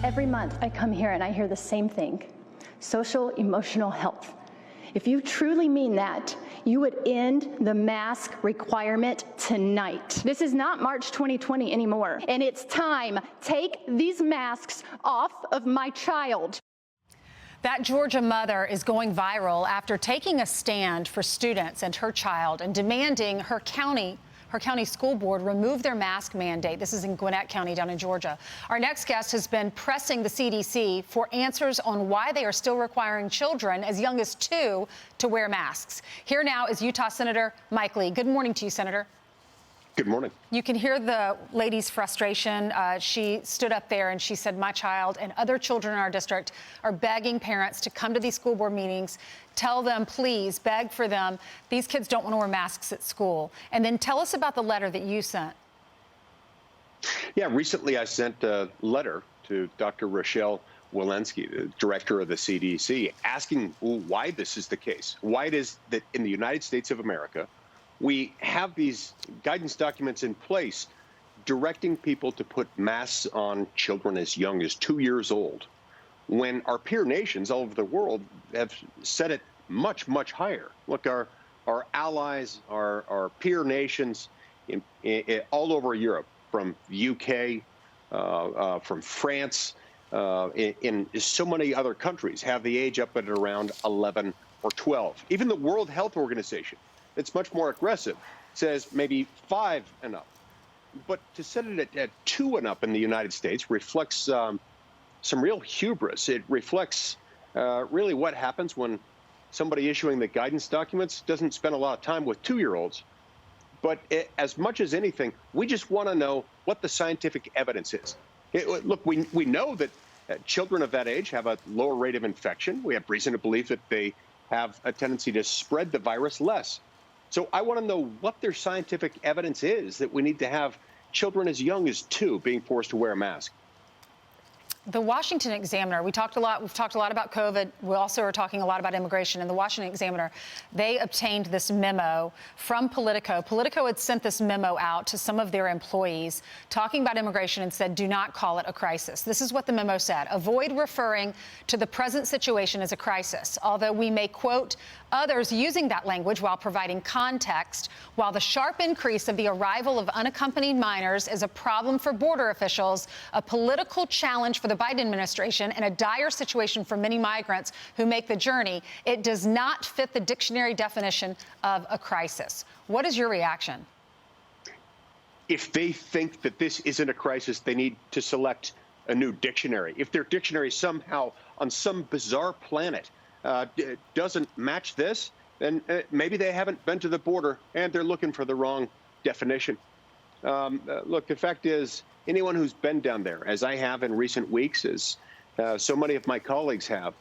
Every month I come here and I hear the same thing: social emotional health. If you truly mean that, you would end the mask requirement tonight. This is not March 2020 anymore, and it's time. Take these masks off of my child. That Georgia mother is going viral after taking a stand for students and her child and demanding her county school board remove their mask mandate. This is in Gwinnett County down in Georgia. Our next guest has been pressing the CDC for answers on why they are still requiring children as young as 2 to wear masks. Here now is Utah Senator Mike Lee. Good morning to you, Senator. Good morning. You can hear the lady's frustration. She stood up there and she said, my child and other children in our district are begging parents to come to these school board meetings. Tell them, please, beg for them. These kids don't want to wear masks at school. And then tell us about the letter that you sent. Yeah, recently I sent a letter to Dr. Rochelle Walensky, the director of the CDC, asking why this is the case. Why it is that in the United States of America, we have these guidance documents in place directing people to put masks on children as young as 2 years old, when our peer nations all over the world have set it much, much higher. Look, our allies, our peer nations all over Europe, from the UK, from France, in so many other countries, have the age up at around 11 or 12. Even the World Health Organization, it's much more aggressive, says maybe 5 and up. But to set it at 2 and up in the United States reflects some real hubris. It reflects really what happens when somebody issuing the guidance documents doesn't spend a lot of time with 2-year-olds. But as much as anything, we just want to know what the scientific evidence is. Look, we know that children of that age have a lower rate of infection. We have reason to believe that they have a tendency to spread the virus less. So I want to know what their scientific evidence is that we need to have children as young as 2 being forced to wear a mask. The Washington Examiner, we've talked a lot about COVID. We also are talking a lot about immigration. And the Washington Examiner, they obtained this memo from Politico. Politico had sent this memo out to some of their employees talking about immigration and said, do not call it a crisis. This is what the memo said: avoid referring to the present situation as a crisis, although we may quote others using that language while providing context. While the sharp increase of the arrival of unaccompanied minors is a problem for border officials, a political challenge for the Biden administration, and a dire situation for many migrants who make the journey, it does not fit the dictionary definition of a crisis. What is your reaction? If they think that this isn't a crisis, they need to select a new dictionary. If their dictionary somehow on some bizarre planet doesn't match this, then maybe they haven't been to the border and they're looking for the wrong definition. Look, the fact is, anyone who's been down there, as I have in recent weeks, as so many of my colleagues have,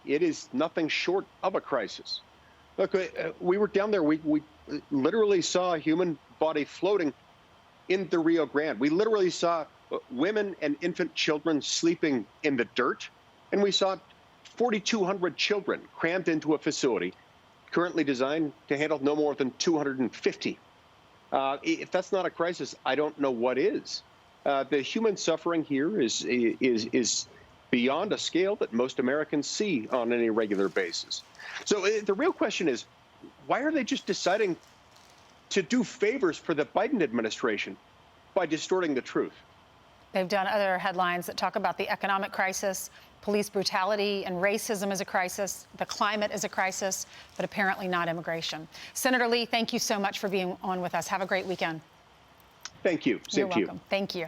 it is nothing short of a crisis. Look, we were down there. We literally saw a human body floating in the Rio Grande. We literally saw women and infant children sleeping in the dirt, and we saw 4,200 children crammed into a facility currently designed to handle no more than 250. If that's not a crisis, I don't know what is. The human suffering here is beyond a scale that most Americans see on any regular basis. So the real question is, why are they just deciding to do favors for the Biden administration by distorting the truth? They've done other headlines that talk about the economic crisis, police brutality and racism is a crisis, the climate is a crisis, but apparently not immigration. Senator Lee, thank you so much for being on with us. Have a great weekend. Thank you. Same to you. You're welcome. Thank you.